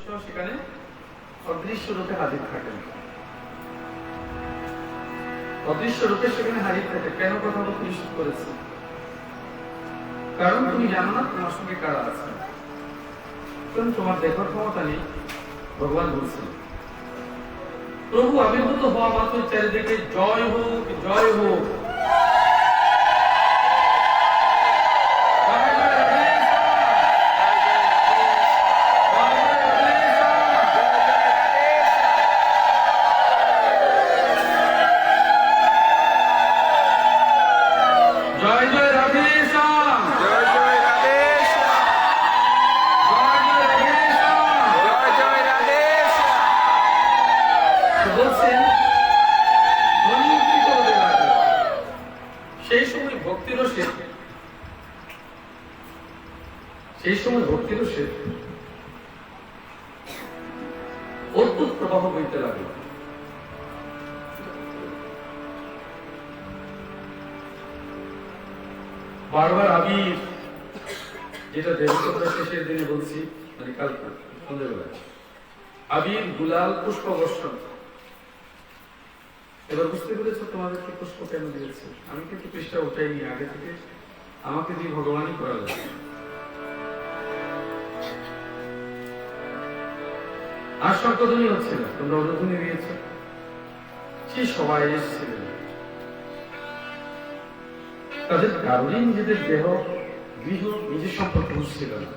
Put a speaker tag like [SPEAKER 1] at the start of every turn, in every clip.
[SPEAKER 1] সেখানে অদৃশ্য রূপে হাজির থাকেন। অদৃশ্য রূপে সেখানে হাজির থাকে। কেন কথা বলতে নিষেধ করেছে? কারণ তুমি জানো না তোমার সঙ্গে কারা আছে। তোমার দেখার ক্ষমতা নেই। ভগবান বলছেন প্রভু আবির্ভূত হওয়া মাত্র চারিদিকে জয় হোক, জয় হোক। সেই সময় ভক্তির অদ্ভুত প্রবাহ বইতে লাগলো। বারবার আবির, যেটা দেবতা শেষের দিনে বলছি, মানে কাল সন্ধ্যেবেলায়, আবির, গুলাল, পুষ্প বর্ষণ। এবার বুঝতে পেরেছ তোমাদেরকে পুষ্প কেন দিয়েছে? আমি কিন্তু পৃষ্ঠা ওঠাইনি, আগে থেকে আমাকে দিয়ে ভগবানই করা লাগে। আর শঙ্কধ্বনি হচ্ছিল, তোমরা অনুধ্বনি দিয়েছ। সে সবাই এসেছিলেন, তাদের কারণে নিজেদের দেহ গৃহ নিজের সম্পর্কে বুঝছিল না,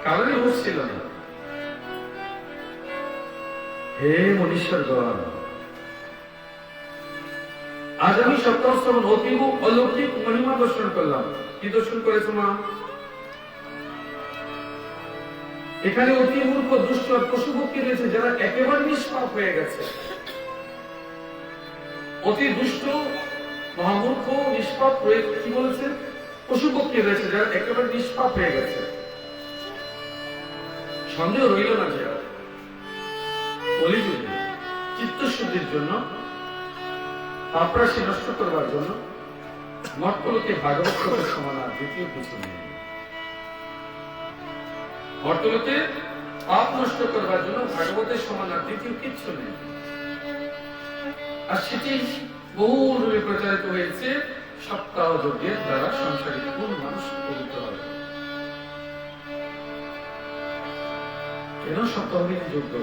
[SPEAKER 1] কারণে বুঝছিল না। হে মনীশ্বরগণ, আজ আমি সপ্তাহশ্রবণ অতীব অলৌকিক মহিমা দর্শন করলাম। কি দর্শন করেছো মা? এখানে অতি মূর্খ, দুষ্ট আর পশু পক্ষী রয়েছে যারা একেবারে নিষ্পাপ হয়ে গেছে। অতি দুষ্ট, মহামূর্খ, নিষ্পাপ রয়েছে। কি বলেছে? পশু পক্ষী রয়েছে যারা একেবারে নিষ্পাপ হয়ে গেছে। সন্দেহ রইল না যে কলিযুগে চিত্তশুদ্ধির জন্য, পাপরাশি নষ্ট করবার জন্য মর্তলোকে ভাগবত লোকের সমান আর দ্বিতীয় কিছু নেই। মর্তলোকে পাপ নষ্ট করবার জন্য ভাগবতের সমান আর দ্বিতীয় কিচ্ছু নেই। আর সেটি বহুভাবে প্রচারিত হয়েছে সপ্তাহ যজ্ঞের দ্বারা। সংসারিক কোন মানুষ পবিত্র হবে? কেন সপ্তাহবিধি যজ্ঞ?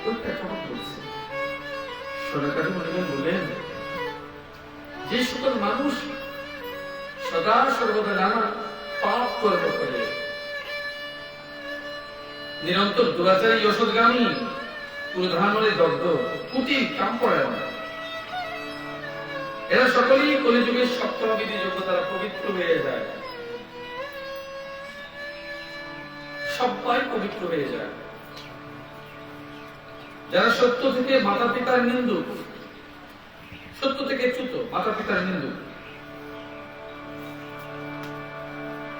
[SPEAKER 1] ওই প্রেক্ষাপট বলছে। সনাতনী মনিগণ বলেন, যে সকল মানুষ সদা সর্বদা নানা পাপ কর্ম করে, নিরন্তর দুরাচারী, অসৎগামী, পুরোধানরে দগ্ধ, কুটির, কামপরায়ণ, এরা সকলেই কলিযুগের সপ্তাহবিধি যজ্ঞ দ্বারা পবিত্র হয়ে যায়। সবাই পবিত্র হয়ে যায়। যারা সত্য থেকে মাতা পিতার নিন্দুক, সত্য থেকে চ্যুত, মাতা পিতার নিন্দুক,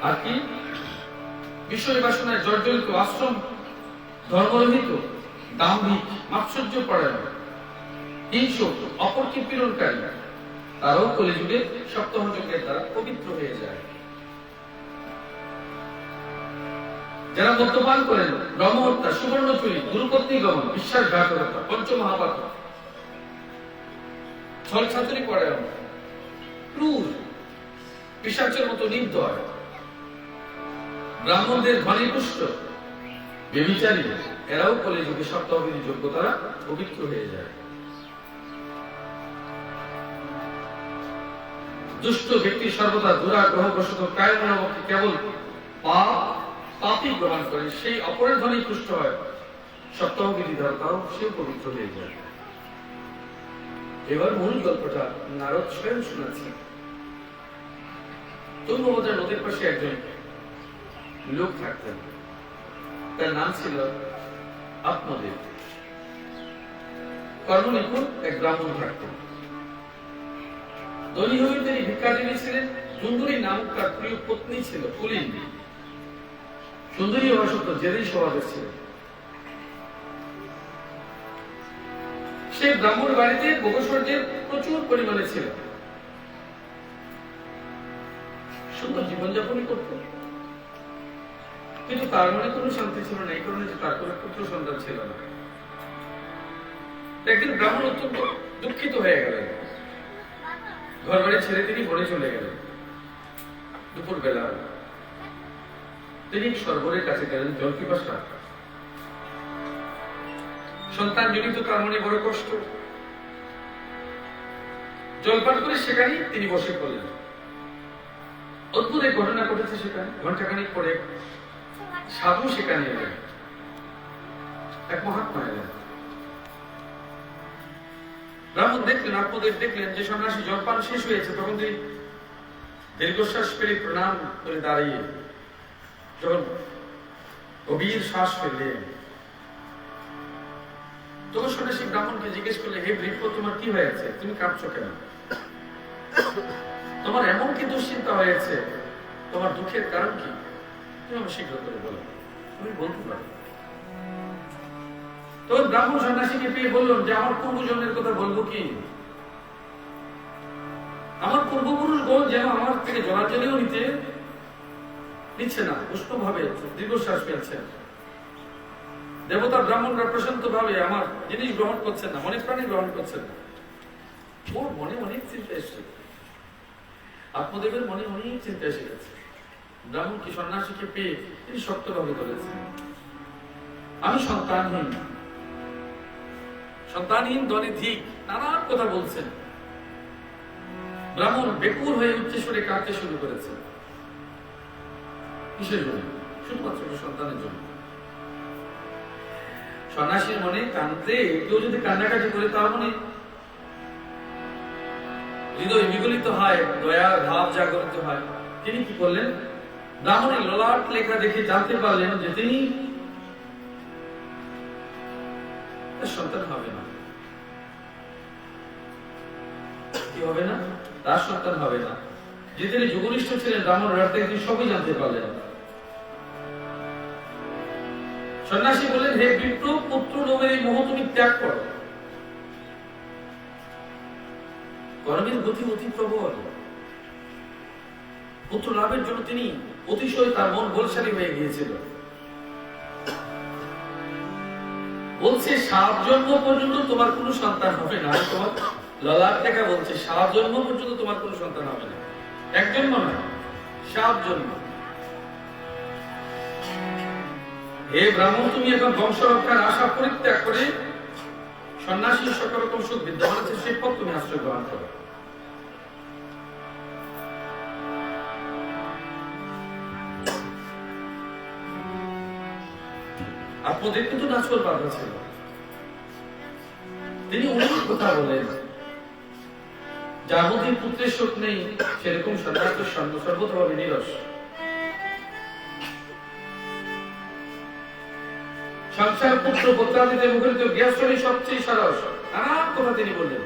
[SPEAKER 1] আর কি বিষয় বাসনায় জর্জরিত, আশ্রম ধর্মরহিত, দাম্ভিক, মাৎসর্য পরায়ণ, হিংসুক, অপরকে পীড়নকারী, তারাও কলিযুগে সপ্তাহ যজ্ঞের দ্বারা পবিত্র হয়ে যায়। যারা মদ্যপান করেন, ব্রহ্মহত্যা, সুবর্ণচুরি, গুরুপত্নী গমন, বিশ্বাসঘাতকতা, পঞ্চমহাপাত, ছলছাতুরি পরায়ণ, ক্রূর, পিশাচের মতো নির্দয়, ব্রাহ্মণদের ধনীপুষ্ট, ব্যভিচারী, এরাও কলিযুগে সপ্তাহবিধি যজ্ঞ দ্বারা পবিত্র হয়ে যায়। দুষ্ট ব্যক্তি সর্বদা দুরাগ্রহবশত কায়মনোবাক্যে কেবল পাপই গ্রহণ করে, সেই অপরের ধনী পুষ্ট হয়। সপ্তাহবিধি দ্বারা তাও সেও পবিত্র হয়ে যায়। এবার মূল গল্পটা নারদ স্বয়ং শোনাচ্ছেন। তুঙ্গভদ্রা নদীর পাশে একজন লোক থাকতেন, তার নাম ছিল আত্মদেব। কর্মনিপুণ এক ব্রাহ্মণ থাকতেন। ধনী হয়ে তিনি ভিক্ষাটিনী ছিলেন। সুন্দরী নামক তার প্রিয় পত্নী ছিল কুলিনী। সুন্দরী হওয়া সত্ত্বেও জেদি স্বভাবের ছিলেন। সে ব্রাহ্মণ বাড়িতে ভোগসর্জের প্রচুর পরিমাণে ছিল। সুন্দর জীবনযাপনই করত। কিন্তু তার মনে কোনো শান্তি ছিল না, এই কারণে যে তার কোনো পুত্র সন্তান ছিল না। একদিন ব্রাহ্মণ অত্যন্ত দুঃখিত হয়ে গেলেন, ঘর বাড়ি ছেড়ে তিনি বনে চলে গেলেন। দুপুর বেলা তিনি সরোবরের কাছে গেলেন জল পিপাসা, সন্তান জনিত তার মনে বড় কষ্ট। জলপান করে সেখানেই তিনি বসে পড়লেন। অদ্ভুত এক ঘটনা ঘটেছে সেখানে। ঘন্টাখানিক পরে সাধু সেখানে এলেন, এক মহাত্মা এলেন। ব্রাহ্মণ দেখলেন, আত্মদেব দেখলেন যে সন্ন্যাসী জলপান শেষ হয়েছে। তখন তিনি দীর্ঘশ্বাস ফেলে প্রণাম করে দাঁড়িয়ে যখন গভীর শ্বাস ফেললেন, তখন সন্ন্যাসী ব্রাহ্মণকে জিজ্ঞেস করলে, হে বৃক্ষ, তোমার কি হয়েছে? তুমি কাঁদছো কেন? তোমার এমন কি দুশ্চিন্তা হয়েছে? তোমার দুঃখের কারণ কি? তুমি আমার শীঘ্র করে বলো, তুমি বলতে পারো। তখন ব্রাহ্মণ সন্ন্যাসীকে পেয়ে বললেন যে আমার পূর্বজন্মের কথা বলবো কি? আমার পূর্বপুরুষগণ যেন আমার থেকে জলাঞ্জলিও নিচ্ছে না, উষ্ণ ভাবে দীর্ঘশ্বাস ফেলছেন। দেবতা ব্রাহ্মণরা প্রশান্ত ভাবে আমার জিনিস গ্রহণ করছেন না, মনে প্রাণী গ্রহণ করছেন না। ওর মনে অনেক চিন্তা এসেছে, আত্মদেবের মনে অনেক চিন্তা এসে গেছে। ব্রাহ্মণ কি সন্ন্যাসীকে পেয়ে তিনি শক্তভাবে বলেছেন, আমি সন্তানহীন দলে ধিক, নানান কথা বলছেন। ব্রাহ্মণ বেকুল হয়ে উচ্চস্বরে কাঁদতে শুরু করেছে। কিসের জন্য? শুধুমাত্র সন্তানের জন্য। সন্ন্যাসীর মনে কাঁদতে, কেউ যদি কান্নাকাটি করে তার মনে হৃদয় বিগলিত হয়, দয়ার ভাব জাগরিত হয়। তিনি কি করলেন? ব্রাহ্মণের ললাট লেখা দেখে জানতে পারলেন যে তিনি সন্তান হবে না। কি হবে না? তার সন্তান হবে না। যে তিনি যুগনিষ্ঠ ছিলেন, ব্রাহ্মণ রাতে তিনি সবই জানতে পারলেন। সন্ন্যাসী বললেন, হে বিপ্র, পুত্র লোভের এই মোহ তুমি ত্যাগ করো। কর্মের গতি অতি প্রবল। পুত্র লাভের জন্য তিনি অতিশয় তার মন বলশালী হয়ে গিয়েছিল। বলছে 7 জন্ম পর্যন্ত তোমার কোনো সন্তান হবে না। তোমার ললাট দেখা বলছে 7 জন্ম পর্যন্ত তোমার কোনো সন্তান হবে না। 1 জন্ম নয়, 7 জন্ম। হে ব্রাহ্মণ, তুমি এখন বংশ রক্ষার আশা পরিত্যাগ করে সন্ন্যাসীর সকল রকম সুখ বিদ্যমান আছে সেই পথ তুমি আশ্রয় গ্রহণ করো। আত্মদেব কিন্তু নাচর বাধা ছিল। তিনি অনেক কথা বলেন, যার মধ্যে পুত্রের সুখ নেই সেরকম সন্ন্যাস সর্বতভাবে নিরস। সংসার পুত্র পুত্রাদিতে মুখরিত গৃহস্থলী সবচেয়ে সরস। নানান কথা তিনি বললেন।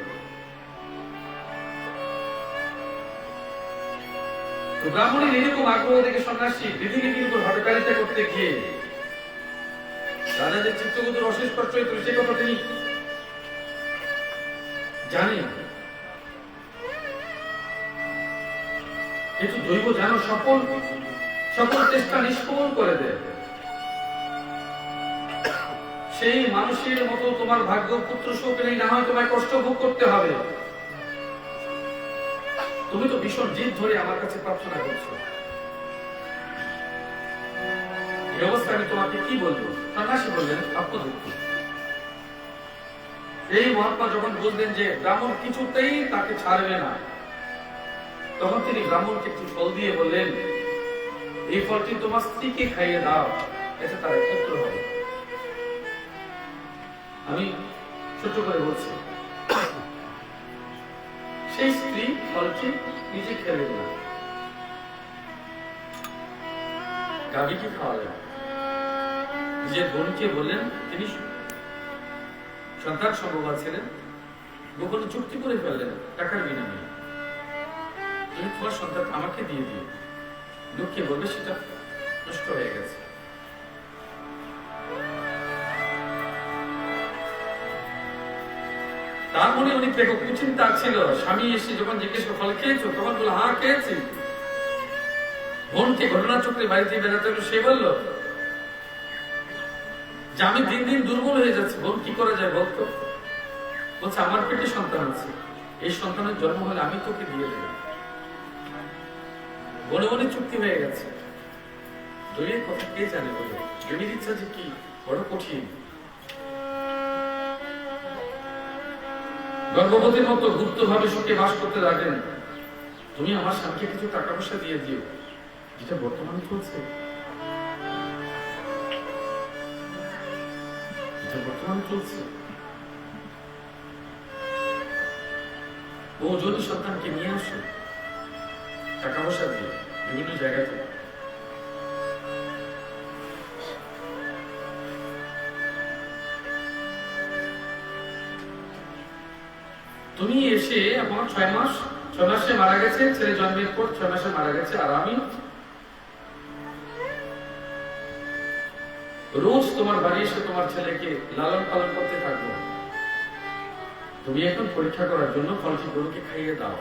[SPEAKER 1] ব্রাহ্মণের এরকম আগ্রহ দেখে সন্ন্যাসী বিধিনীতির উপর হটকারিতা করতে গিয়ে রাজা যে চিত্তগুলোর অশেষ কষ্ট হইত সে কথা তিনি জানেন। কিন্তু দৈব যেন সকল চেষ্টা নিষ্ফল করে দেয়। সেই মানুষের মতো তোমার ভাগ্য পুত্র শোক নেই, না হয় তোমায় কষ্ট ভোগ করতে হবে। তুমি তো ভীষণ জিদ ধরে আমার কাছে প্রার্থনা করছো। এই অবস্থা আমি তোমাকে কি বলবো? সন্ন্যাসী বললেন, আত্মদুঃখ। এই মহাত্মা যখন বুঝলেন যে ব্রাহ্মণ কিছুতেই তাকে ছাড়বে না, তখন তিনি ব্রাহ্মণকে একটু ফল দিয়ে বললেন, এই ফলটি তোমার স্ত্রীকে খাইয়ে দাও, এতে তার পুত্র হবে। আমি ছোট করে বলছি, সেই স্ত্রী ফলটি নিজে খেলেন না, গাভীকে খাওয়ালেন। নিজের বোনকে বললেন, তিনি সন্তান সম্ভবা ছিলেন, গোপনে চুক্তি করে ফেললেন টাকার বিনিময়ে, তুমি তোমার সন্তান আমাকে দিয়ে দিও, লোককে বলবে সেটা নষ্ট হয়ে গেছে। তার মনে অনেক কুচিন্তা ছিল। স্বামী এসে যখন জিজ্ঞেস করে ফল খেয়েছো, তখন বলল হ্যাঁ খেয়েছি। বোনকে ঘটনা চক্রে বাড়িতে বেড়াতে হলো, সে বলল যে আমি দিন দিন দুর্বল হয়ে যাচ্ছি, বোন কি করা যায় বলতো? বলছে আমার পেটে সন্তান আছে, এই সন্তানের জন্ম হলে আমি তোকে দিয়ে দেব। বনে বনে চুক্তি হয়ে গেছে। দৈয়ের কথা কে জানে বলে, প্রেমের ইচ্ছা যে কি বড় কঠিন। গর্ভবতীর মতো গুপ্ত ভাবে সুখে বাস করতে লাগলেন। তুমি আমার স্বামীকে কিছু টাকা পয়সা দিয়ে দিও, যেটা বর্তমানে চলছে, ও যদি সন্তানকে নিয়ে আসো টাকা পয়সা দিয়ে বিভিন্ন জায়গা থেকে। তুমি এসে আমার 6 মাসে মারা গেছে, ছেলে জন্মের পর 6 মাসে মারা গেছে, আর আমি রোজ তোমার বাড়ি এসে তোমার ছেলেকে লালন পালন করতে থাকবো। তুমি এখন পরীক্ষা করার জন্য ফলটি গরুকে খাইয়ে দাও।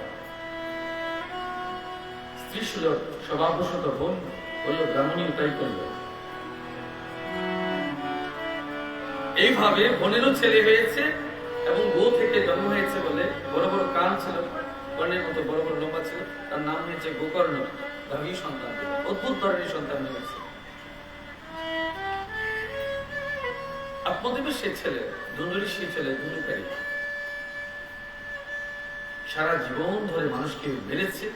[SPEAKER 1] স্ত্রী সুলভ স্বভাববশত বোন বলল, ব্রাহ্মণী তাই করল। এইভাবে বোনেরও ছেলে হয়েছে এবং বউ থেকে জন্ম হয়েছে বলে বড় বড় কান ছিল, কর্ণের মতো বড় বড় লম্বা ছিল, তার নাম হয়েছে গোকর্ণ। দামি সন্তান, অদ্ভুত ধরনের সন্তান হয়েছে। আত্মদেবের সে ছেলে, ধনুরী সে ছেলে, ধনুকারী সারা জীবন ধরে মানুষকে মেরেছে,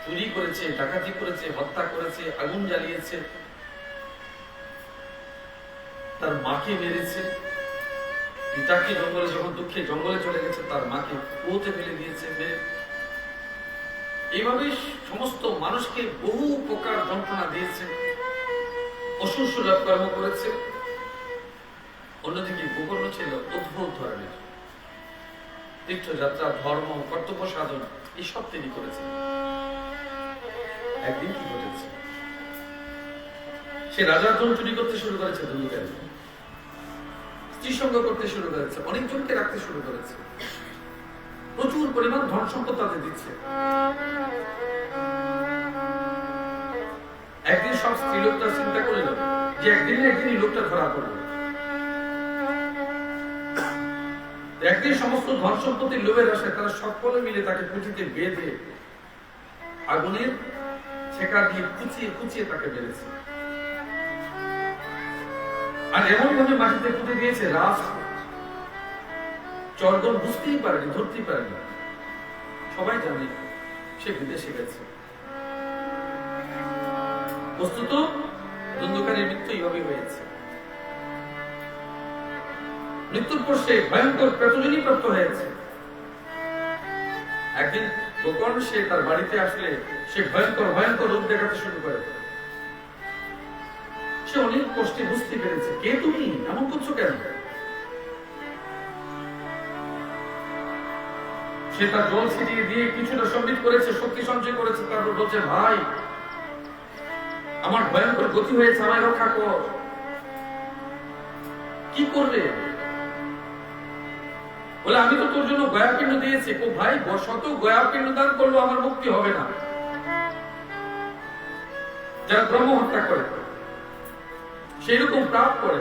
[SPEAKER 1] চুরি করেছে, ডাকাতি করেছে, হত্যা করেছে, আগুন জ্বালিয়েছে, তার মাকে মেরেছে, পিতাকে জঙ্গলে যখন দুঃখে জঙ্গলে চলে গেছে তার মাকে কুয়োতে ফেলে দিয়েছে মেরে। এইভাবে সমস্ত মানুষকে বহু প্রকার যন্ত্রণা দিয়েছে, অসুর সুলভ কর্ম করেছে। অন্যদিকে গোকর্ণ ছিল অদ্ভুত ধরনের তীর্থযাত্রা, ধর্ম, কর্তব্য সাধন এইসব তিনি করেছেন। একদিন কি ঘটেছে, সে রাজার জন চুরি করতে শুরু করেছে, ধনুকারী স্ত্রী সঙ্গ করতে শুরু করেছে, অনেকজনকে রাখতে শুরু করেছে, প্রচুর পরিমাণ ধন সম্পদ তাদের দিচ্ছে। একদিন সব স্ত্রী লোকটা চিন্তা করল যে একদিন একদিনই লোকটা ধরা পড়বে। একদিন সমস্ত ধন সম্পত্তির লোভের আশায় তারা সকলে মিলে তাকে পুঁথিতে বেঁধে আগুনের ছেকা দিয়ে কুচিয়ে কুচিয়ে তাকে বেঁধেছে। আর এমন ভাবে মাটিতে পুঁতে দিয়েছে, রাস চর্গন বুঝতেই পারেনি, ধরতেই পারেনি। সবাই জানে সে বিদেশে গেছে। বস্তুত ধনুকারীর মৃত্যু এইভাবে হয়েছে। মৃত্যুর পর সে ভয়ঙ্কর প্রেতজনী প্রাপ্ত হয়েছে। একদিন গোকর্ণ সে তার বাড়িতে আসলে সে ভয়ঙ্কর ভয়ঙ্কর রূপ দেখাতে শুরু করে। সে অনেক কষ্টে বুঝতে পেরেছে, কে তুমি, এমন করছো কেন? সে তার জল ছিটিয়ে দিয়ে কিছুটা সম্বিত করেছে, শক্তি সঞ্চয় করেছে। তারপর বলছে, ভাই আমার ভয়ঙ্কর গতি হয়েছে, আমায় রক্ষা কর। কি করবে? বলে, আমি তো তোর জন্য গয়াপিণ্ড দিয়েছি। ও ভাই, শত গয়াপিণ্ড দান করলো আমার মুক্তি হবে না। যারা ব্রহ্ম হত্যা করে, সেই রকম পাপ করে,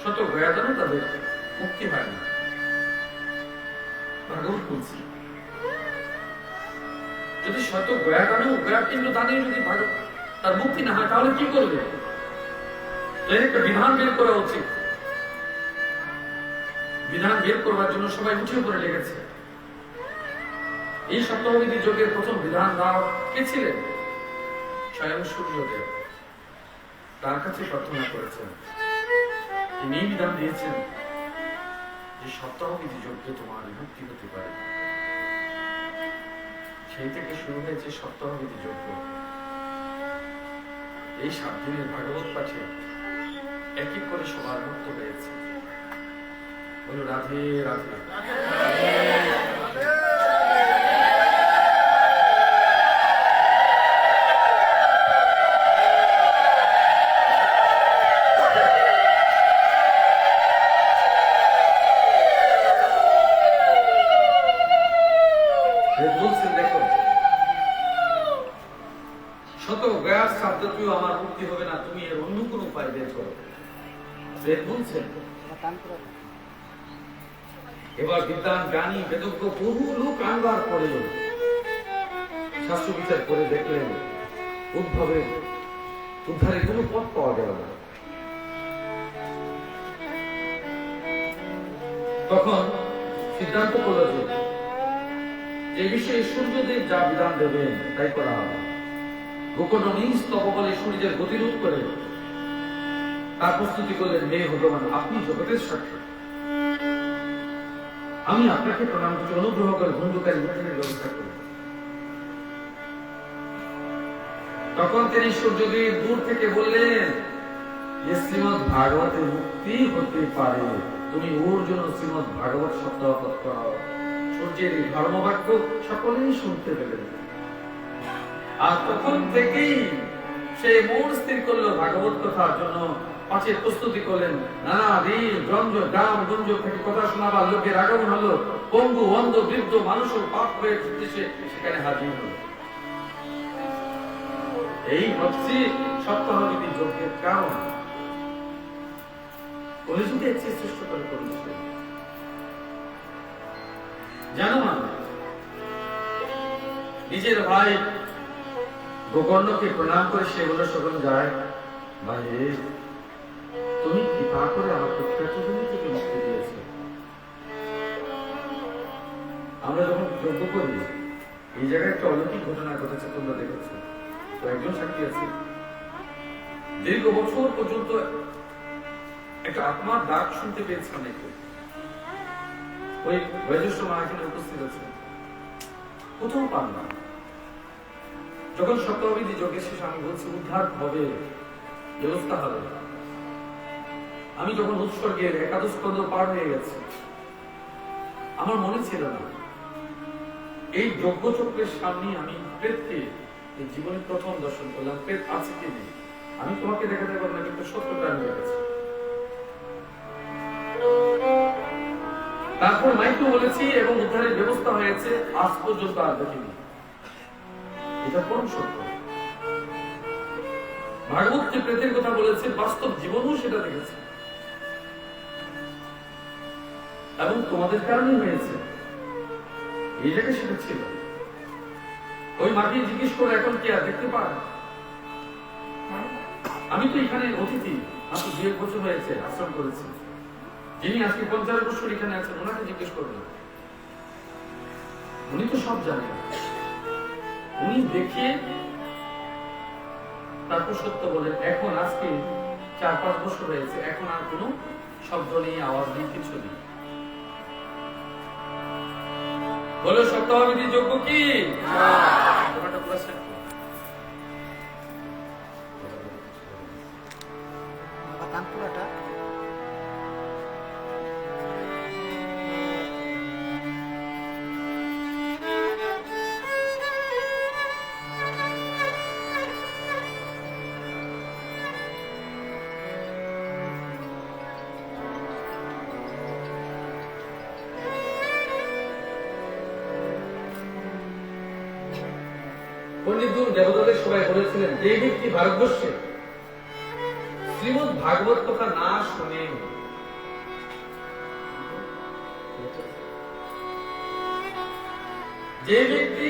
[SPEAKER 1] শত গয়াদানও তাদের মুক্তি হয় না। ভাগবত বলছি, যদি শত গয়াদানও গয়াপিণ্ড দানে যদি তার মুক্তি না হয়, তাহলে কি করবে? এর একটা বিধান বের করা উচিত। বিধান বের করবার জন্য সবাই উঠে পড়ে লেগেছে। এই সপ্তাহবিধি যজ্ঞের প্রথম বিধান দেওয়া কে ছিলেন? স্বয়ং সূর্যদেব। তার কাছে প্রার্থনা করেছেন, তিনি বিধান দিয়েছেন যে সপ্তাহবিধি যজ্ঞে তোমার মুক্তি হতে পারে। সেই থেকে শুরু হয়েছে সপ্তাহবিধি যজ্ঞ। এই 7 দিনের ভাগবত পাঠে এক এক করে সবার মুক্ত হয়েছে। বলো রাধে রাধে। দেখো, শত গয়ার শব্দ আমার মুক্তি হবে না, তুমি এর অন্য কোন উপায় বের করো। বেদ বলছেন। এবার বিদ্যান জ্ঞানী বেদজ্ঞ বহু লোক আনবার পরেও শাস্ত্র বিচার করে দেখলেন উদ্ধারের কোনো পথ পাওয়া গেল না। তখন সিদ্ধান্ত করল যে এই বিষয়ে সূর্যদেব যা বিধান দেবেন তাই করা হবে। গোকর্ণ নিজ তপবলে সূর্যের গতিরোধ করে তার প্রস্তুতি করলেন, হে ভগবান, আপনি জগতের সাক্ষী, আমি আপনাকে প্রণাম করছি, অনুগ্রহ করে ধুন্ধুকারী উঠানের ব্যবস্থা করুন। তখন তিনি সূর্যদেব দূর থেকে বললেন যে শ্রীমৎ ভাগবতের মুক্তি হতে পারে, তুমি ওর জন্য শ্রীমৎ ভাগবত সপ্তাহ করাও। সূর্যের এই ধর্মবাক্য সকলেই শুনতে পেলেন, আর তখন থেকেই সে মন স্থির করলো ভাগবত কথার জন্য। পাঁচের প্রস্তুতি করলেন, নানা দিন গঞ্জ গ্রাম গঞ্জ থেকে কথা শোনাবার লোকের আগমন হলো। পঙ্গু অন্ধ বৃদ্ধ মানুষের পাপ হয়ে সেখানে হাজির হলো। এই হচ্ছে সপ্তাহবিধি যজ্ঞের কারণ। কলিযুগে একটি সৃষ্ট করে করেছে জানো না, নিজের ভাই গোকর্ণকে প্রণাম করে সে বলে সকল যায়, ভাই তুমি কৃপা করে আমার প্রত্যাচরণী থেকে মুক্তি দিয়েছ। আমরা যখন যজ্ঞ করি এই জায়গায় একটা অলৌকিক ঘটনা ঘটেছে, তোমরা দেখেছো, কয়েকজন সাক্ষী আছে। দীর্ঘ বছর পর্যন্ত একটা আত্মার ডাক শুনতে পেয়েছে অনেকে। ওই বয়োজ্যেষ্ঠ মা এখানে উপস্থিত আছে, কোথাও পান না। যখন সপ্তাহবিধি যজ্ঞের শেষে আমি বলছি উদ্ধার হবে, ব্যবস্থা হবে, আমি যখন উৎসর্গের একাদশ পদ পার হয়ে গেছি, আমার মনে ছিল না এই যজ্ঞ চক্রের সামনে আমি প্রেতকে এই জীবনে প্রথম দর্শন করলাম। প্রেত আছে কি নেই আমি তোমাকে দেখাতে পারবো না, কিন্তু সত্যটা আমি দেখেছি। তারপর মাইকে বলেছি এবং উদ্ধারের ব্যবস্থা হয়েছে, আজ পর্যন্ত আর দেখিনি। এটা পরম সত্য। ভাগবত যে প্রেতের কথা বলেছে, বাস্তব জীবনেও সেটা দেখেছে, এবং তোমাদের কারণে হয়েছে। এই জায়গায় সেটা ছিল। ওই মাকে জিজ্ঞেস করে এখন কি আর দেখতে পান? আমি তো এখানে অতিথি, মাত্র 2 বছর হয়েছে আশ্রম করেছি। যিনি আজকে 50 বছর এখানে আছেন ওনাকে জিজ্ঞেস করবেন, উনি তো সব জানেন। উনি দেখিয়ে তারপর সত্য বলেন। এখন আজকে 4-5 বছর হয়েছে, এখন আর কোনো শব্দ নেই, আওয়াজ নেই, কিছু নেই। বলো সপ্তাহবিধি যজ্ঞ কি? পণ্ডিত দেবতাদের সবাই বলেছিলেন, যে ব্যক্তি ভারতবর্ষে শ্রীমৎ ভাগবত কথা না শুনে, যে ব্যক্তি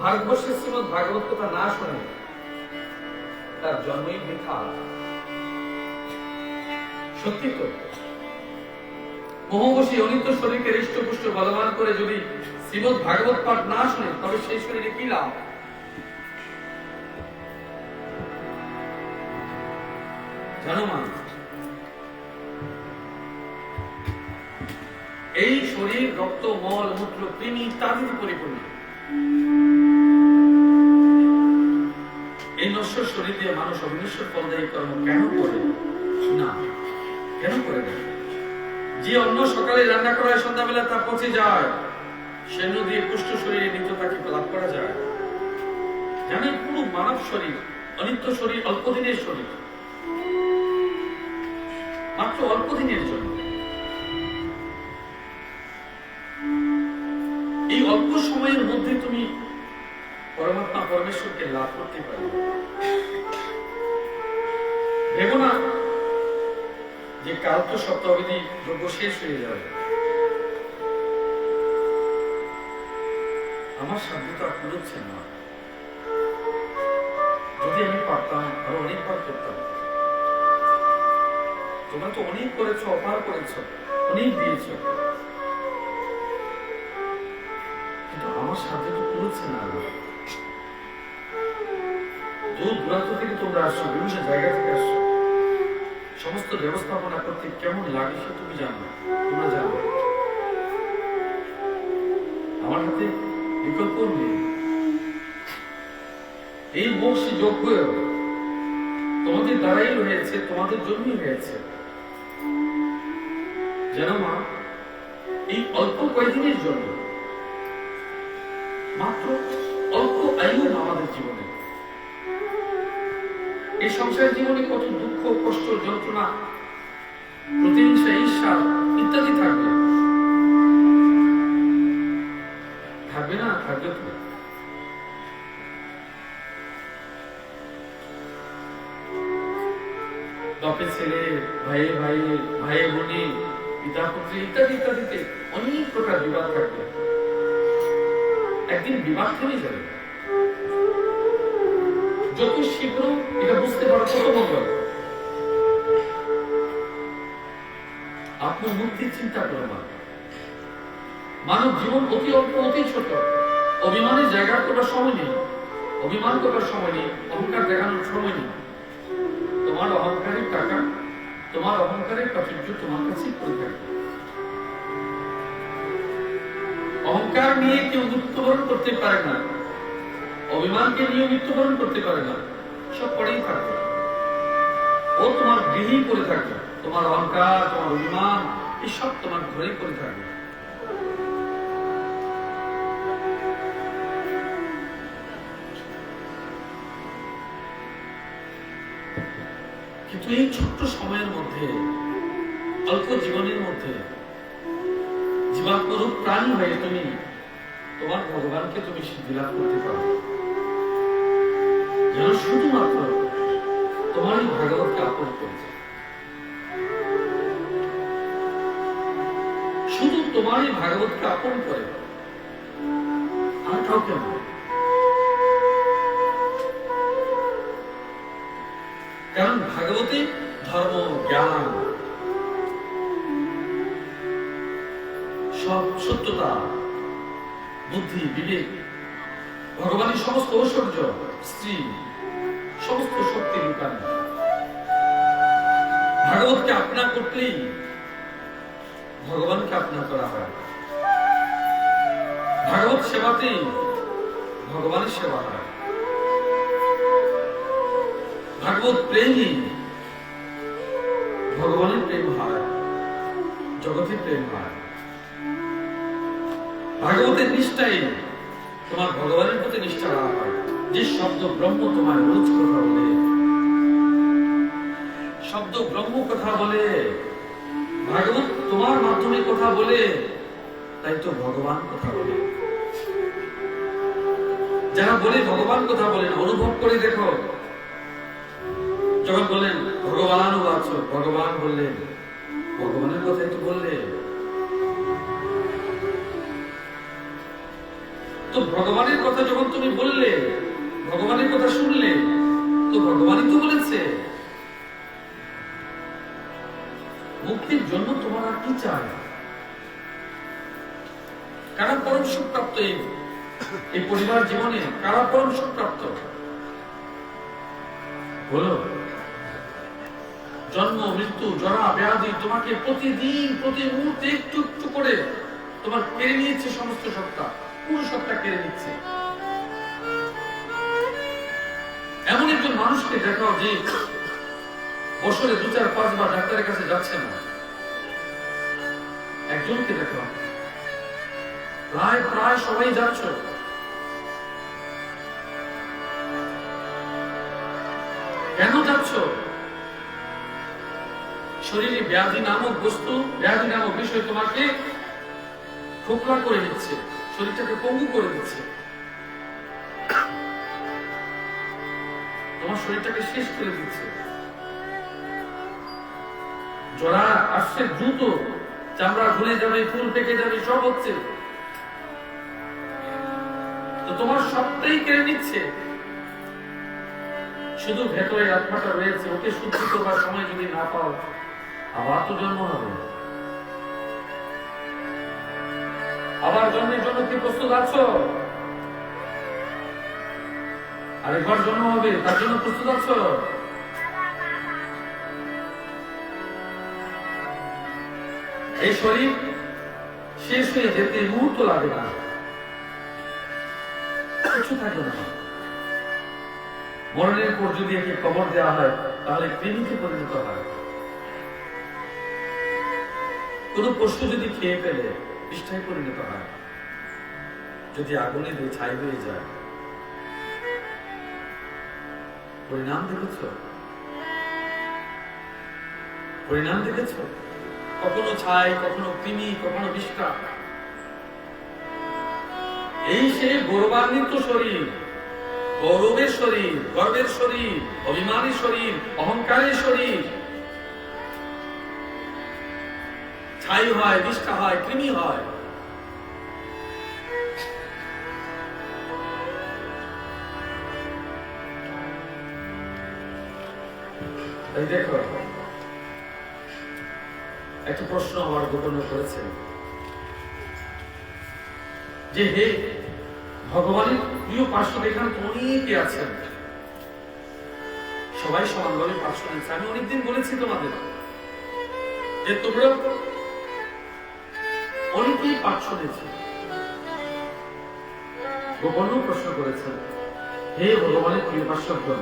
[SPEAKER 1] ভারতবর্ষের শ্রীমৎ ভাগবত কথা না শুনে তার জন্মই বৃথা। সত্যি তো, মোহবশী অনিত্য শরীরকে হৃষ্টপুষ্ট বলবান করে যদি শ্রীমৎ ভাগবত পাঠ না শুনে, তবে সেই শরীরে কি লাভ? জানো মা, এই শরীর রক্ত মল মূত্র কৃমি ইত্যাদিতে পরিপূর্ণ। এই নশ্বর শরীর দিয়ে মানুষ অবিনশ্বর ফলদায়ী কর্ম কেন করে না? কেন করে না? যে অন্ন সকালে রান্না করা হয় সন্ধ্যাবেলা তা পচে যায়, সেন্ন দিয়ে পুষ্ট শরীরে নিত্যতাকে লাভ করা যায়। জানেন, পুরো মানব শরীর অনিত্য শরীর, অল্প দিনের শরীর, মাত্র অল্প দিনের জন্য। এই অল্প সময়ের মধ্যে তুমি পরমাত্মা পরমেশ্বরকে লাভ করতে পারবে। ভেবো না যে কাল তো সপ্তাহবিধি যজ্ঞ শেষ হয়ে যাবে, আমার সাধ্য তো আর কুলোচ্ছে না। যদি আমি পারতাম আরো অনেকবার করতাম। তোমরা তো অনেক করেছো, অপার করেছো, অনেক দিয়েছো, কিন্তু আমার সাথে তো কুলোচ্ছে না। দূর দূরান্ত থেকে তোমরা আসছো, বিভিন্ন জায়গা থেকে আসছো, সমস্ত ব্যবস্থাপনা করতে কেমন লাগে সে তুমি জানো, তোমরা জানো। আমার হাতে বিকল্প নেই। এই বর্ষী যজ্ঞ তোমাদের দ্বারাই হয়েছে, তোমাদের জন্যই হয়েছে। যেন মা এই অল্প কয়েকদিনের জন্য, মাত্র অল্প আয়ু আমাদের জীবনে, এই সংসার জীবনে কত দুঃখ, কষ্ট, যন্ত্রণা, প্রতিহিংসা, ঈর্ষা ইত্যাদি থাকবে, থাকবে না? থাকবে তো। বাপে ছেলে, ভাইয়ে ভাইয়ে, ভাইয়ে বোনে, পিতা পুত্রী ইত্যাদি ইত্যাদিতে অনেক প্রকার বিবাদ থাকবে। একদিন বিবাদ থেমে যাবে। যত শীঘ্র এটা বুঝতে পারো তত মঙ্গল। আপনার মুক্তির চিন্তা করো না। মানব জীবন অতি অল্প, অতি ছোট। অভিমানের জায়গা করার সময় নেই, অভিমান করার সময় নেই, অহংকার দেখানোর সময় নেই। তোমার অহংকারের টাকা, তোমার অহংকারের প্রাচুর্য তোমার কাছেই পড়ে থাকবে। অহংকার নিয়ে কেউ মৃত্যুবরণ করতে পারে না, অভিমানকে নিয়ে মৃত্যুবরণ করতে পারে না, সব পরেই থাকবে। ও তোমার গৃহেই পড়ে থাকবে, তোমার অহংকার, তোমার অভিমান এসব তোমার ঘরেই পড়ে থাকবে। কিন্তু এই ছোট্ট সময়ের মধ্যে, অল্প জীবনের মধ্যে জীবাত্মরূপ প্রাণী হয়ে তুমি তোমার ভগবানকে তুমি সিদ্ধি লাভ করতে পারো। যেন শুধুমাত্র তোমারই ভাগবতকে আপন করেছে, শুধু তোমারই ভাগবতকে আপন করে, আর কাউকে না। কারণ ভাগবতে ধর্ম, জ্ঞান, সব সত্যতা, বুদ্ধি, বিবেক, ভগবানের সমস্ত ঐশ্বর্য, স্ত্রী, সমস্ত শক্তি লুকানো। ভাগবতকে আপনা করতেই ভগবানকে আপনা করা হয়। ভাগবত সেবাতেই ভগবানের সেবা হয়। ভাগবত প্রেমই ভগবানের প্রেম হয়, জগতের প্রেম হয়। ভাগবতের নিষ্ঠাই তোমার ভগবানের প্রতি নিষ্ঠা লাভ হয়। যে শব্দ ব্রহ্ম তোমার রোজ কথা বলে, শব্দ ব্রহ্ম কথা বলে, ভাগবত তোমার মাধ্যমে কথা বলে, তাই তো ভগবান কথা বলে। যারা বলে ভগবান কথা বলেন, অনুভব করে দেখো। যখন বলেন ভগবান ভগবান বললেন, ভগবানের কথাই তো বললে। তো ভগবানের কথা যখন তুমি বললে, ভগবানের কথা শুনলে, তো ভগবানই তো বলেছে। মুক্তির জন্য তোমার আর কি চাই? কারা পরম সুখ প্রাপ্ত এই পরিবার জীবনে? কারা পরম সুখ প্রাপ্ত? বলো। জন্ম, মৃত্যু, জরা, ব্যাধি তোমাকে প্রতিদিন, প্রতি মুহূর্তে একটু একটু করে তোমার কেড়ে নিয়েছে। সমস্ত সত্তা, পুরো সত্তা কেড়ে নিচ্ছে। এমন একজন মানুষকে দেখাও যে বছরে 2-4-5 বার ডাক্তারের কাছে যাচ্ছে না। একজনকে দেখাও। প্রায় প্রায় সবাই যাচ্ছ। কেন যাচ্ছ? শরীরে ব্যাধি নামক বস্তু, ব্যাধি নামক বিষয় তোমাকে খোকলা করে দিচ্ছে, শরীরটাকে পঙ্গু করে দিচ্ছে, তোমার শরীরটাকে শেষ করে দিচ্ছে। জরা আসছে দ্রুত, চামড়া খুলে যাবে, ফুল পেকে যাবে, সব হচ্ছে। তো তোমার সবটাই কেড়ে নিচ্ছে, শুধু ভেতরে আত্মাটা রয়েছে, ওকে শুদ্ধ করবার সময় যদি না পাও, আবার তো জন্ম হবে। আবার জন্মের জন্য কি প্রস্তুত আছো? আরেকবার জন্ম হবে, তার জন্য প্রস্তুত আছো? এই শরীর শেষ হয়ে যেতে মুহূর্ত লাগে না, কিছু থাকে না। মরণের পর যদি একে কবর দেওয়া হয়, তাহলে কৃমিতে পরিণত হয়। কোন পশু যদি খেয়ে ফেলে, বিষ্ঠায় পরিণত হয়। যদি আগুনে দিয়ে ছাই হয়ে যায়, পরিণাম দেখেছ? পরিণাম দেখেছ? কখনো ছাই, কখনো কৃমি, কখনো বিষ্ঠা। এই সে গৌরবান্বিত শরীর, গৌরবের শরীর, গর্বের শরীর, অভিমানী শরীর, অহংকারের শরীর। ছাই হয়, বিষ্ঠা হয়, কৃমি হয়। দেখো, একটা প্রশ্ন আমার গোপনে করেছেন যে হে ভগবানের প্রিয় পার্শ্ব, এখানে তো অনেকে আছেন, সবাই সমানভাবে পার্শ্ব নিচ্ছে। আমি অনেকদিন বলেছি তোমাদের যে তোমরা অনেকেই পার্শ্ব নিচ্ছে। গোপন প্রশ্ন করেছেন, হে ভগবানের প্রিয় পার্শ্বগণ,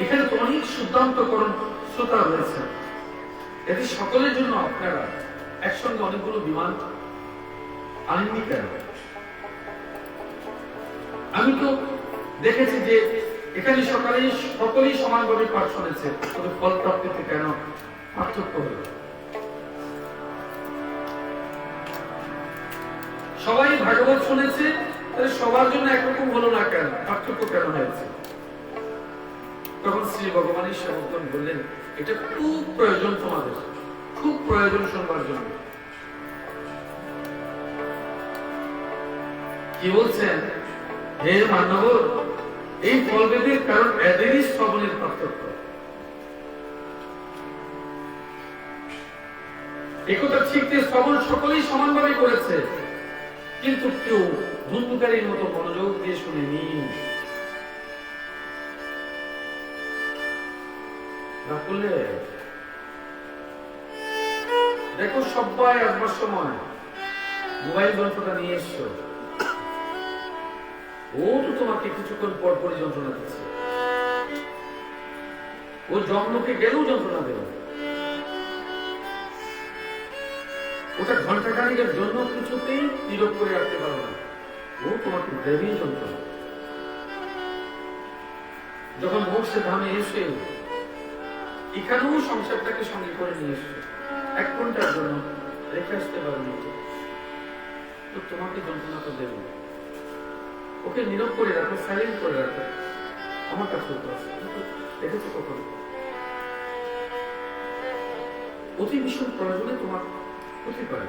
[SPEAKER 1] এখানে তো অনেক সিদ্ধান্তকরণ শ্রোতা রয়েছে, এটি সকলের জন্য আপনারা একসঙ্গে অনেকগুলো বিমান আনেননি কেন? আমি তো দেখেছি যে এখানে সকলেই সমানভাবে পাঠ শুনেছে, তবে ফল প্রাপ্তিতে কেন পার্থক্য হলো? সবাই ভাগবত শুনেছে, তাহলে সবার জন্য একরকম হলো না কেন? পার্থক্য কেন হয়েছে? তখন শ্রী ভগবানের সেবকগণ বললেন, এটা খুব প্রয়োজন তোমাদের, খুব প্রয়োজন শুনবার জন্য। কি বলছেন? হে মানব, এই ফলভেদের কারণ এদেরই শ্রবণের পার্থক্য। একথা ঠিক যে শ্রবণ সকলেই সমানভাবে করেছে, কিন্তু কেউ ধুন্ধুকারীর মতো মনোযোগ দিয়ে শুনেনি। দেখো, সবাই আসবার সময় মোবাইল যন্ত্রটা নিয়ে এসছো, ও তো তোমাকে কিছুক্ষণ পর পরই যন্ত্রণা দিচ্ছে। ও জন্মকে গেলেও যন্ত্রণা দেবে, ওটা ঘন্টা খানিকের জন্য কিছুতেই নীরব করে রাখতে পারো না, ও তোমাকে দেবেই যন্ত্রণা। যখন মোক্ষে ধামে এসে এখানেও সংসারটাকে সঙ্গে করে নিয়ে এসছে, 1 ঘন্টার জন্য রেখে আসতে পারো, তো তোমাকে যন্ত্রণা তো দেবে। ওকে নীরব করে রাখো, সাইলেন্ট করে রাখো। আমার কাছে দেখেছো কখন অতি ভীষণ প্রয়োজনে তোমার হতে পারে,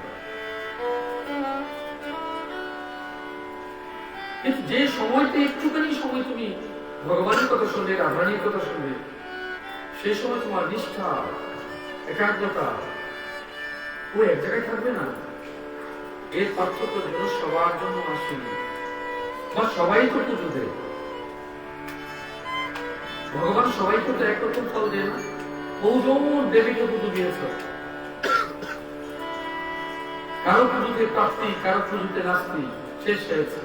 [SPEAKER 1] কিন্তু যে সময়তে একটুখানি সময় তুমি ভগবানের কথা শুনবে, রাধারানীর কথা শুনবে, সেই সময় তোমার নিষ্ঠা, একাগ্রতা ও এক জায়গায় থাকবে না। এর পার্থক্য যেন সবার জন্য আসেনি, বা সবাই তো পুজো দেয়, ভগবান সবাইকে তো একরকম ফল দেয় না। বহুজন দেবীকে পুজো দিয়েছ, কারো পুজোতে প্রাপ্তি, কারো পুজোতে নাস্তি, শেষ হয়েছে।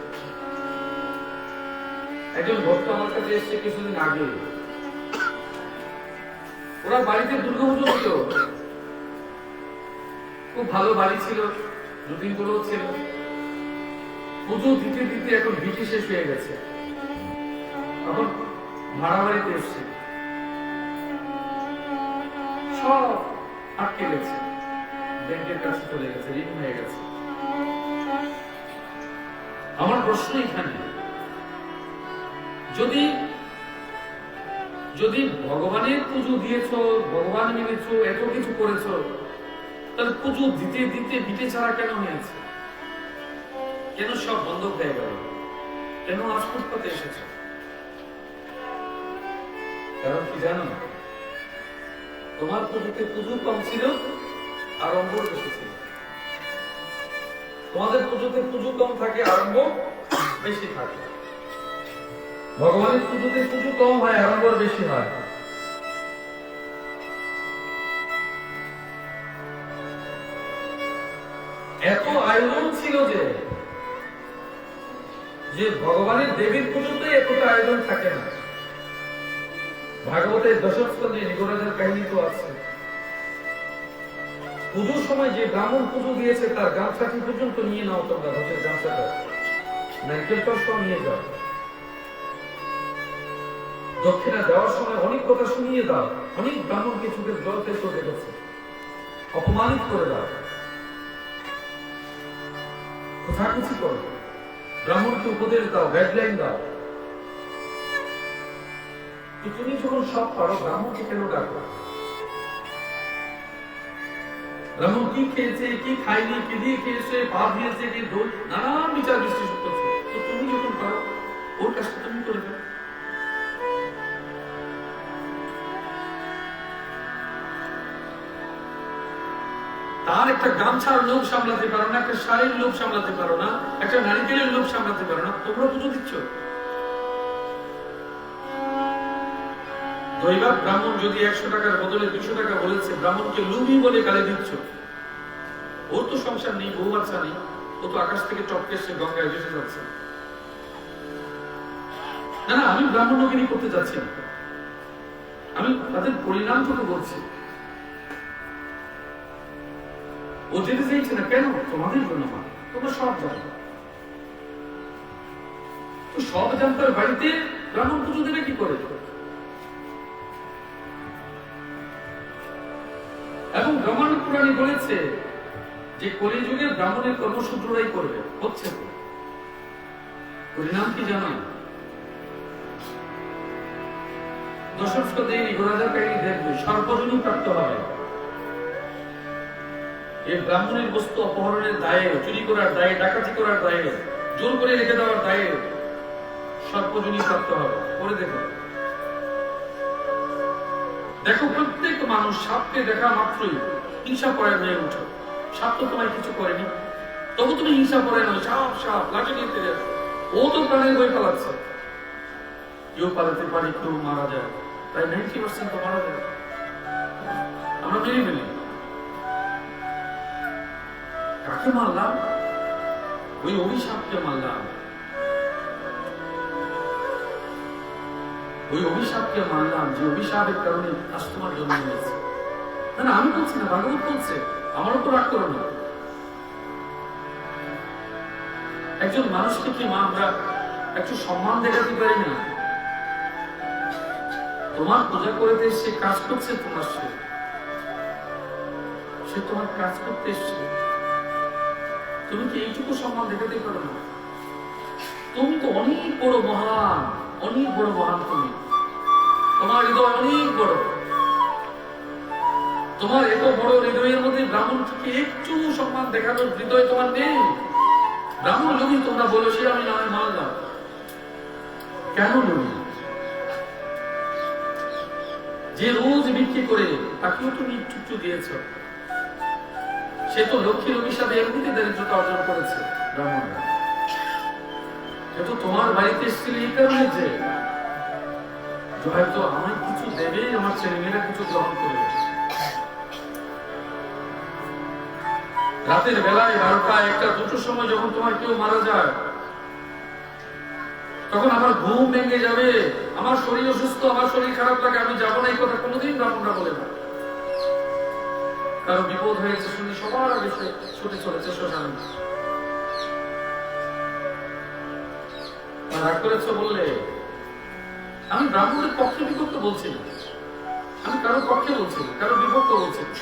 [SPEAKER 1] একজন ভক্ত আমার কাছে এসছে কিছুদিন আগে, ওরা বাড়িতে দুর্গাপুজো দিত, খুব ভালো বাড়ি ছিল, 2-3 তলাও ছিল। পুজো দিতে দিতে এখন ভিটি শেষ হয়ে গেছে, তখন ভাড়া বাড়িতে এসছে, সব আটকে গেছে, ব্যাংকের কাছে চলে গেছে, ঋণ হয়ে গেছে। আমার প্রশ্ন এখানে, যদি যদি ভগবানের পুজো দিয়েছো, ভগবান মেনেছো, এত কিছু করেছো, তাহলে পুজো দিতে দিতে বিটে ছাড়া কেন হয়েছে? কেন সব বন্ধ হয়ে গেল? কেন আসপত্তাতে এসেছে? কারণ কি জানো? তোমার পুজোতে পুজো কম ছিল আরম্ভ বেশি ছিল। তোমাদের পুজোতে পুজো কম থাকে, আরম্ভ বেশি থাকে। ভগবানের পুজোতে পুজো কম হয়, আরম্ভ বেশি হয়। এত আয়োজন ছিল যে ভগবানের দেবীর পুজোতে এতটা আয়োজন থাকে না। ভাগবতের দশম স্কন্ধে নিগরাজের কাহিনী তো আছে। পুজোর সময় যে ব্রাহ্মণ পুজো দিয়েছে তার গামছাটি পর্যন্ত নিয়ে নাও, তোমরা ঘটের গামছাটা নারকেলটা সব নিয়ে যাও। দক্ষিণা দেওয়ার সময় অনেক কথা শুনিয়ে দাও, অনেক ব্রাহ্মণকে চোখের জল পেতে দেখেছে, অপমানিত করে দাও, খোঁচাখুচি করো, ব্রাহ্মণকে উপদেশ দাও, গাইডলাইন দাও। তুমি যখন সব পারো, ব্রাহ্মণকে কেন ডাকো? ব্রাহ্মণ কি খেয়েছে, কি খায়নি, কি দিয়ে খেয়েছে, পা দিয়েছে, কি দোল, নানান বিচার বিশ্লেষণ করছে। তো তুমি যখন পারো, ওর কাজটা তুমি করে দাও। তার একটা গামছার লোভ সামলাতে পারো না, একটা শাড়ির লোভ সামলাতে পারো না, একটা নারিকেলের লোভ সামলাতে পারো না, তোমরা পুজো দিচ্ছ। দৈবাত ব্রাহ্মণ যদি 100 টাকার বদলে 200 টাকা বলেছে, ব্রাহ্মণকে লুবি বলে গালি দিচ্ছ। ওর তো সংসার নেই, বউ বাচ্চা নেই, ও তো আকাশ থেকে টপকে এসে গঙ্গায় ভেসে যাচ্ছে। না না, আমি ব্রাহ্মণগিরি করতে যাচ্ছি না, আমি তাদের পরিণামটুকু বলছি। ও যেতে চাইছে না কেন? তোমাদের জন্য মা, তোমরা সব জানো। তো সব জানতার বাড়িতে ব্রাহ্মণ পুজো দেবে কি করে? এবং ব্রাহ্মণ পুরাণে বলেছে যে কলিযুগে ব্রাহ্মণের কর্মসূত্ররাই করবে, হচ্ছে তো। পরিণাম কি জানো? দশম স্কন্ধে নিগরাজের কাহিনী দেখবে, সর্বজনীন প্রাপ্ত হবে। এই ব্রাহ্মণের বস্তু অপহরণের দায়ে, চুরি করার দায়ে, ডাকাতি করার দায়ে, জোর করে রেখে দেওয়ার দায়ে সর্বজনীন প্রাপ্ত হবে। করে দেখো, দেখো প্রত্যেক মানুষ সাপকে দেখা মাত্রই হিংসা পরায়ণ হয়ে উঠো। সাপ তো তোমায় কিছু করেনি, তবু তুমি হিংসা পরায়ণ হয়। সাপ সাপ লাঠি নিতে যাচ্ছে, ও তো প্রাণের বই পালাচ্ছে। কেউ পালাতে পারে, কেউ মারা যায়, প্রায় 90% তো মারা যায়। আমরা মেনে ফেলি। কাকে মারলাম? ওই অভিশাপকে মারলাম, ওই অভিশাপকে মানলাম, যে অভিশাপের কারণে আজ তোমার জন্ম হয়েছে। না আমি বলছি না, ভাগবত বলছে, আমারও তো রাগ করো না। একজন মানুষকে কি মা আমরা একটু সম্মান দেখাতে পারি না? তোমার পূজা করে সে কাজ করছে, তোমার সে তোমার কাজ করতে এসছে, তুমি কি এইটুকু সম্মান দেখাতে পারো না? তুমি তো অনেক বড় মহান, অনেক বড় মহান। তুমি, তোমার হৃদয় অনেক বড়। তোমার এত বড় হৃদয়ের মধ্যে ব্রাহ্মণকে একটু সম্মান দেখানোর হৃদয় তোমার নেই? ব্রাহ্মণ যদি তোমরা বলো সে আমি না মানলাম, কেন নই? যে রোজ বিক্রি করে তাকেও তুমি একটু দিয়েছ, সে তো লক্ষ্মীর অভিশাপে এমনিতে দারিদ্রতা অর্জন করেছে। ব্রাহ্মণরা তোমার বাড়িতে এসেছিল এই কারণে যে হয়তো আমায় কিছু দেবে, আমার ছেলেমেয়েরা কিছু গ্রহণ করবে। রাতের বেলায় 12টা, 1টা, 2টোর সময় যখন তোমার কেউ মারা যায়, তখন আমার ঘুম ভেঙে যাবে, আমার শরীর অসুস্থ, আমার শরীর খারাপ লাগে, আমি যাবো না, এই কথা কোনোদিন ব্রাহ্মণরা বলে না। কারণ বিপদ হয়েছে শুনে সবার আগে ছুটে চলেছে শ্মশানে। রাগ করেছ বললে আমি ব্রাহ্মণের পক্ষে বিপক্ষ বলছি না, আমি কারোর পক্ষে বলছি না, কারোর বিপক্ষ বলছি না।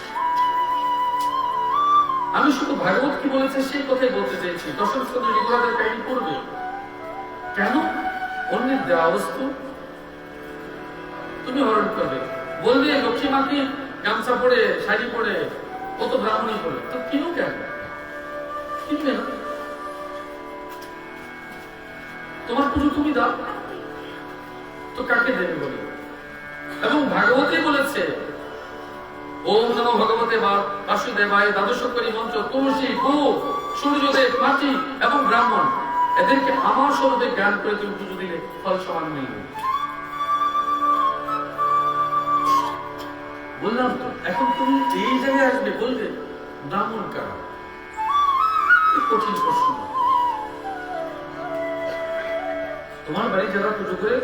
[SPEAKER 1] আমি শুধু ভাগবত কি বলেছে সেই কথাই বলতে চাইছি। দশম স্কন্ধে নিগরাজের কাহিনী পড়বে কেন? অন্যের দেওয়া বস্তু তুমি হরণ করবে, বলবে লক্ষ্মী মাকে গামছা পরে শাড়ি পরে কত ব্রাহ্মণী পরে, তো কিনো কেন? কিনবে না, তোমার পুজো তুমি দাও, তো কাকে দেবে বলে? এবং ভাগবতী বলেছে ওম নমো ভগবতে বাসুদেবায় দ্বাদশোত্তরী মন্ত্র তুলসী গো সূর্যদেব মাটি এবং ব্রাহ্মণ এদেরকে আমার স্বরূপে জ্ঞান করে তুমি পুজো দিলে ফল সমান মিলবে। বললাম তো, এখন তুমি এই জায়গায় আসবে, বলবে ব্রাহ্মণ কারা? কঠিন প্রশ্ন। তোমার বাড়ি যারা পুজো করে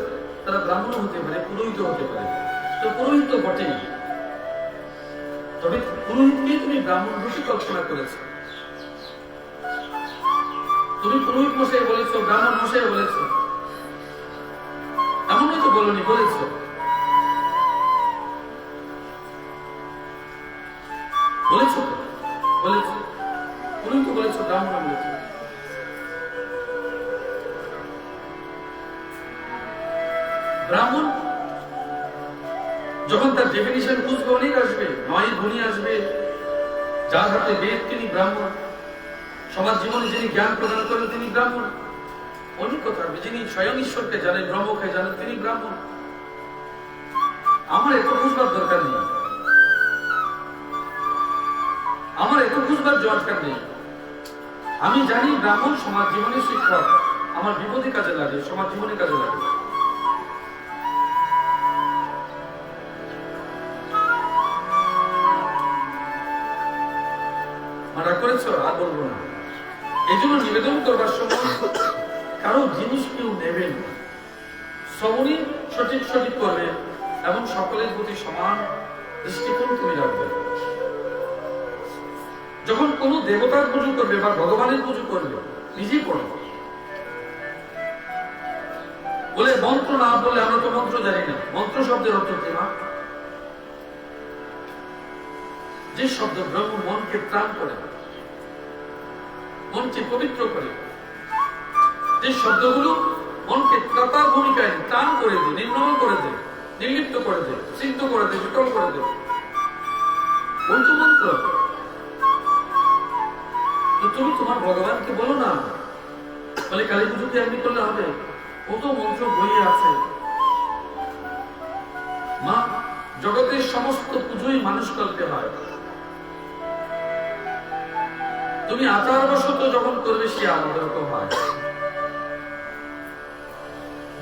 [SPEAKER 1] তারা ব্রাহ্মণ হতে পারে, পুরোহিত হতে পারে, তো পুরোহিত বটেই, তবে পুরোহিতকে তুমি ব্রাহ্মণ রূপে কল্পনা করেছো। তুমি পুরোহিত মশাই বলেছো, ব্রাহ্মণ মশাই বলেছো, এমন হয়তো বলনি, বলেছো। বলেছো তো, বলেছো পুরোহিত বলেছো, ব্রাহ্মণ বলেছো। ব্রাহ্মণ যখন তার ডেফিনিশন বুঝবে, অনেক আসবে, নয় গুণী আসবে, যার হাতে বেদ তিনি ব্রাহ্মণ, সমাজ জীবনে যিনি জ্ঞান প্রদান করেন তিনি ব্রাহ্মণ, অনেক কথা আসবে, যিনি স্বয়ং ঈশ্বরকে জানেন, ব্রহ্মকে জানেন তিনি ব্রাহ্মণ। আমার এত বুঝবার দরকার নেই, আমার এত বুঝবার দরকার নেই। আমি জানি ব্রাহ্মণ সমাজ জীবনের শিক্ষক, আমার বিপদে কাজে লাগে, সমাজ জীবনে কাজে লাগে। মারা করেছো, আর বলবো না। এই জন্য নিবেদন করবার সময় কারো জিনিস কেউ নেবেন, শ্রবণী সঠিক সঠিক করবে এবং সকলের প্রতি সমান দৃষ্টিকোণ তুমি রাখবে। যখন কোন দেবতার পুজো করবে বা ভগবানের পুজো করবে, নিজেই পড়ো। বলে মন্ত্র না বলে, আমরা তো মন্ত্র জানি না, মন্ত্র শব্দের অর্থ কি? না, যে শব্দ ব্রহ্ম মনকে ত্রাণ করে, মনকে পবিত্র করে, যে শব্দগুলো মনকে ত্রাতার ভূমিকায় ত্রাণ করে দেয়, নির্মল করে দেয়, নির্লিপ্ত করে দেয়, সিদ্ধ করে দেয়, বিকল করে দেয়, ওই তো মন্ত্র। তো তুমি তোমার ভগবানকে বলো না, বলে কালী পুজোতে এমনি করলে হবে, কত মন্ত্র বইয়ে আছে। মা, জগতের সমস্ত পুজোই মানুষ কল্পে হয়। তুমি আচারবশত যখন করবে সে আলাদা রকম হয়।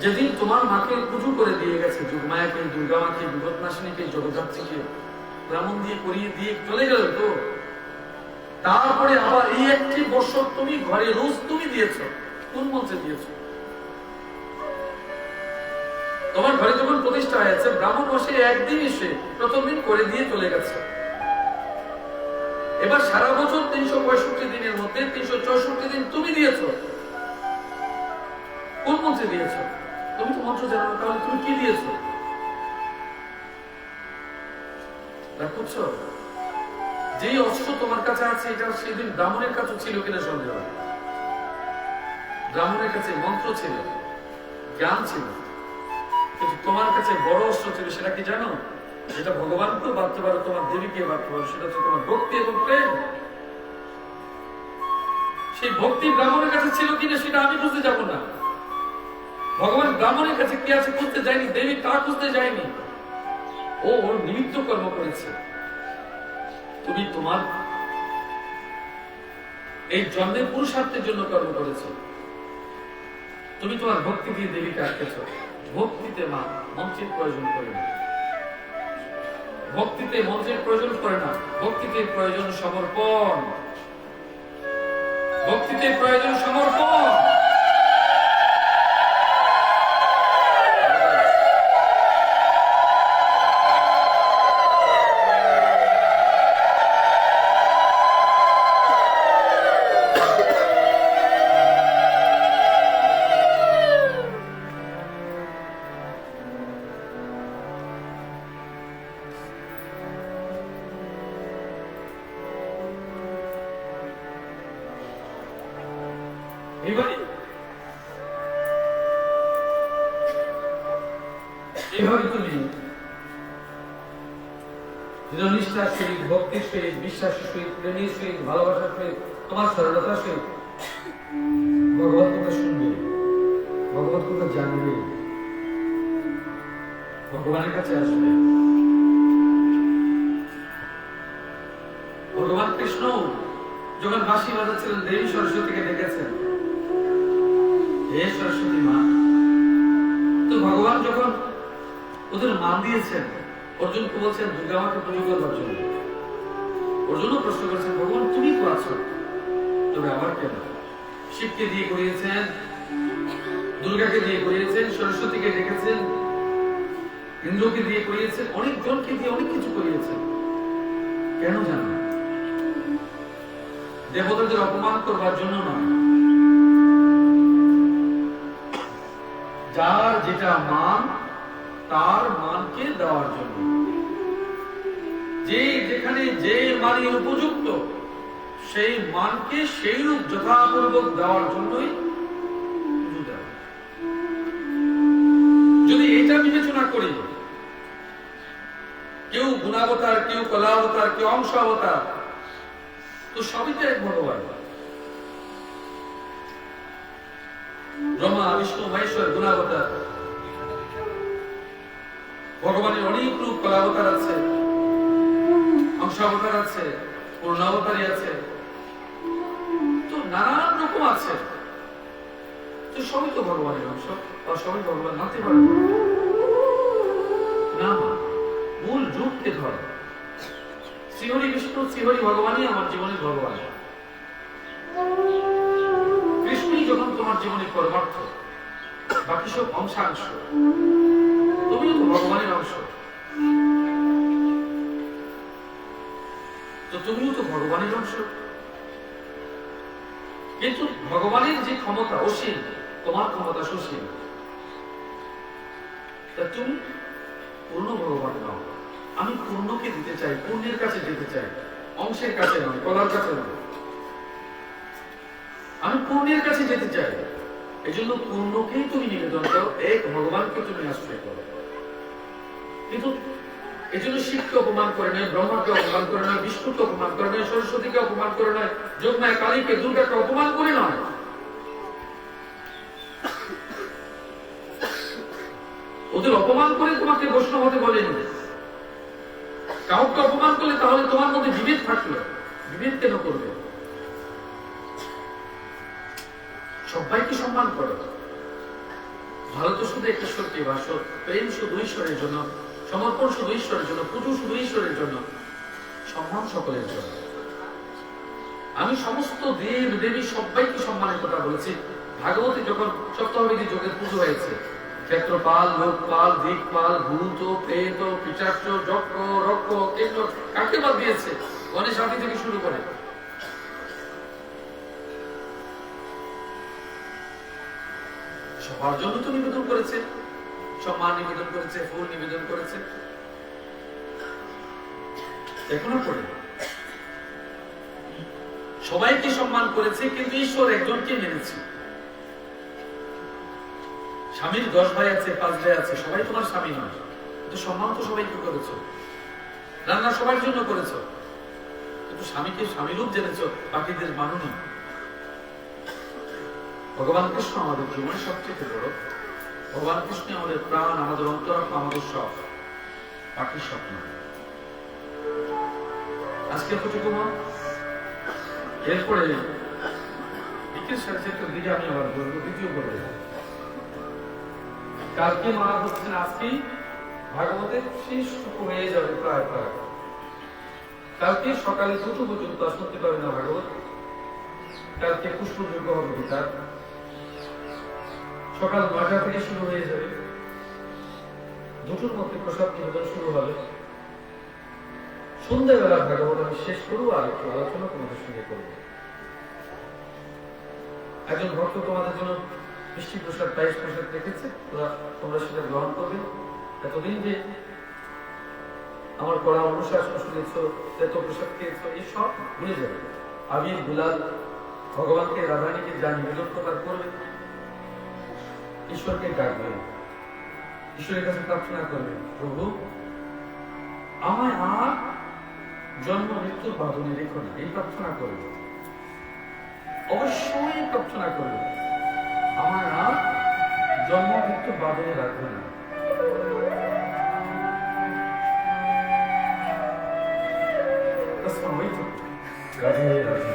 [SPEAKER 1] যেদিন তোমার মাকে পুজো করে দিয়ে গেছে, যুগমায়াকে, দুর্গা মাকে, বিপদনাশিনীকে, জগদ্ধাত্রীকে ব্রাহ্মণ দিয়ে করিয়ে দিয়ে চলে গেল, তো তারপরে আবার এই একটি বছর তুমি ঘরে রোজ তুমি দিয়েছ, কোন মঞ্চে দিয়েছ? তোমার ঘরে যখন প্রতিষ্ঠা হয়েছে, ব্রাহ্মণ বসে একদিন এসে প্রথম দিন করে দিয়ে চলে গেছে। এবার সারা বছর 365 দিনের মধ্যে 364 দিন তুমি দিয়েছ, কোন মঞ্চে দিয়েছ? তুমি তো মন্ত্র জানো না, তাহলে তুমি কি দিয়েছ? দেখছো, যেই অস্ত্র তোমার কাছে আছে, এটা সেদিন ব্রাহ্মণের কাছে ছিল কিনা সন্দেহ। ব্রাহ্মণের কাছে মন্ত্র ছিল, জ্ঞান ছিল, কিন্তু তোমার কাছে বড় অস্ত্র ছিল, সেটা কি জানো? যেটা ভগবানকেও বাঁধতে পারো, তোমার দেবীকে বাঁধতে পারো, সেটা হচ্ছে তোমার ভক্তি এবং প্রেম। সেই ভক্তি ব্রাহ্মণের কাছে ছিল কিনা সেটা আমি বুঝতে যাব না। ভগবান ব্রাহ্মণের কাছে কি আছে খুঁজতে যায়নি, দেবী তা খুঁজতে যায়নি, ও ওর নিমিত্ত কর্ম করেছে। তুমি তোমার এই জন্মের পুরুষার্থের জন্য কর্ম করেছো, তুমি তোমার ভক্তি দিয়ে দেবীকে আটকেছ। ভক্তিতে মা মন্ত্রের প্রয়োজন করে না, ভক্তিতে মন্ত্রের প্রয়োজন করে না, ভক্তিতে প্রয়োজন সমর্পণ, ভক্তিতে প্রয়োজন সমর্পণ। এভাবে তুমি দৃঢ়নিষ্ঠার সহিত, ভক্তির সহিত, বিশ্বাসের সহিত, প্রেমের সহিত, ভালোবাসার সহিত, তোমার সরলতার সহিত ভগবান কথা শুনবে, ভগবান কথা জানবে, ভগবানের কাছে আসবে। ভগবান কৃষ্ণ যখন বাঁশি বাজাচ্ছিলেন, দেবী সরস্বতীকে ডেকেছেন, হে সরস্বতী মা। তো ভগবান যখন ওদের মান দিয়েছেন, অর্জুনকে বলছেন দুর্গা মাকে পুজো করবার জন্য। অর্জুনও প্রশ্ন করেছেন, ভগবান তুমি তো আছো, তবে আমার কেন? শিবকে দিয়ে করিয়েছেন, দুর্গাকে দিয়ে করিয়েছেন, সরস্বতীকে ডেকেছেন, ইন্দ্রকে দিয়ে করিয়েছেন, অনেক জনকে দিয়ে অনেক কিছু করিয়েছেন, কেন জানো? দেবতাদের অপমান করবার জন্য নয়, যার যেটা মান তার মানকে দেওয়ার জন্য। যে যেখানে যে মানে উপযুক্ত, সেই মানকে সেই রূপ যথাপূর্বক দেওয়ার জন্যই পুজো দেওয়া। যদি এটা বিবেচনা করি, কেউ গুণাবতার, কেউ কলাবতার, কেউ অংশ অবতার, তো সবই তো এক ভগবান। ব্রহ্মা, বিষ্ণু, মহেশ্বর গুণাবতার। ভগবানের অনেক রূপ, কলাবতার আছে, অংশাবতার আছে, পূর্ণাবতারী আছে, তো নানান রকম আছে। তো সবই তো ভগবানের অংশ, বা সবই ভগবান নাতে পারে না। মূল রূপকে ধর। শ্রীহরি বিষ্ণু, শ্রীহরি ভগবানই আমার জীবনের ভগবান। কৃষ্ণই যখন তোমার জীবনের পরমার্থ, বাকি সব অংশাংশ। তুমিও তো ভগবানের অংশ, তো তুমিও তো ভগবানের অংশ। কিন্তু ভগবানের যে ক্ষমতা অসীম, তোমার ক্ষমতা সুসীম। তা তুমি পূর্ণ ভগবান নাও। আমি পূর্ণকে দিতে চাই, পূর্ণের কাছে যেতে চাই, অংশের কাছে নয়, কলার কাছে নয়। আমি পূর্ণের কাছে যেতে চাই। এই জন্য পূর্ণকেই তুমি নিবেদন করো, এক ভগবানকে তুমি আশ্রয় করো। কিন্তু এই জন্য শিবকে অপমান করে নয়, ব্রহ্মাকে অপমান করে নয়, বিষ্ণুকে অপমান করে নয়, সরস্বতীকে অপমান করে নয়, যোগমায়া কালীকে, দুর্গাকে অপমান করে নয়। ওদের অপমান করে তোমাকে বৈষ্ণব হতে বলেনি। কাউকে অপমান করলে তাহলে তোমার মধ্যে বিভেদ থাকলো, বিভেদ কেন করবে? সবাইকে সম্মান করো। ভালো তো শুধু একটা সত্যি ভাষণ, প্রেম শুধু ঈশ্বরের জন্য, সমর্পণ শুধু ঈশ্বরের জন্য, পুজো শুধু ঈশ্বরের জন্য, সম্মান সকলের জন্য। আমি সমস্ত দেব দেবী সবাইকে সম্মানের কথা বলেছি। ভাগবতী যখন সপ্তাহবিধি যোগের পুজো হয়েছে, ক্ষেত্রপাল, লোকপাল, দিকপাল, ভূত, প্রেত, পিশাচ, যক্ষ, রক্ষ, কেন্দ্র, কাকে বাদ দিয়েছে? গণেশ আদি থেকে শুরু করে সবার জন্য তো নিবেদন করেছে, সম্মান নিবেদন করেছে, ফুল নিবেদন করেছে। এখনো করে সবাইকে সম্মান করেছে, কিন্তু ঈশ্বর একজনকে মেনেছে। স্বামীর 10 ভাই আছে, 5 ভাই আছে, সবাই তোমার স্বামী নয়, কিন্তু সম্মান তো সবাইকে করেছো। রান্না সবার জন্য করেছো, কিন্তু স্বামীকে স্বামী রূপ জেনেছো, বাকিদের মানুনি। ভগবান কৃষ্ণ আমাদের জীবনের সবচেয়ে বড়। ভগবান কৃষ্ণ আমাদের প্রাণ, আমাদের অন্তরাত্মা, আমাদের সব, বাকি সব নয়। আজকে এতটুকু মা। এরপরে বিকেল সাড়ে 4টার দিকে আমি আবার বলবো, দ্বিতীয় বলবো। কালকে মা হচ্ছেন, আজকেই ভাগবতের শেষ হয়ে যাবে প্রায়। কালকে সকালে 2টো পর্যন্ত শুনতে পাবে না ভাগবত। কালকে পুষ্পযোগ্য হবে গীতার, সকাল 9টা থেকে শুরু হয়ে যাবে। 2টোর মধ্যে প্রসাদ নিবেদন শুরু হবে। সন্ধ্যাবেলা ভাগবত আমি শেষ করবো, আর একটু আলোচনা তোমাদের সঙ্গে করবো। একজন ভক্ত তোমাদের জন্য মিষ্টি প্রসাদ, পায়েস প্রসাদ রেখেছে, তোমরা সেটা গ্রহণ করবে। এতদিন যে আমার কড়া অনুশাসন শুনেছ, এত প্রসাদ খেয়েছ, এই সব ভুলে যাবে। আবির, গুলাল, ভগবানকে, রাধারানীকে যা নিবেদন করার করবে, ঈশ্বরকে ডাকবে, ঈশ্বরের কাছে প্রার্থনা করবে, প্রভু আমায় আর জন্ম মৃত্যু বাঁধনে রেখো না, এই প্রার্থনা করব, অবশ্যই প্রার্থনা করব, আমার আর জন্ম মৃত্যু বাঁধনে রাখবে না। রাধে রাধে।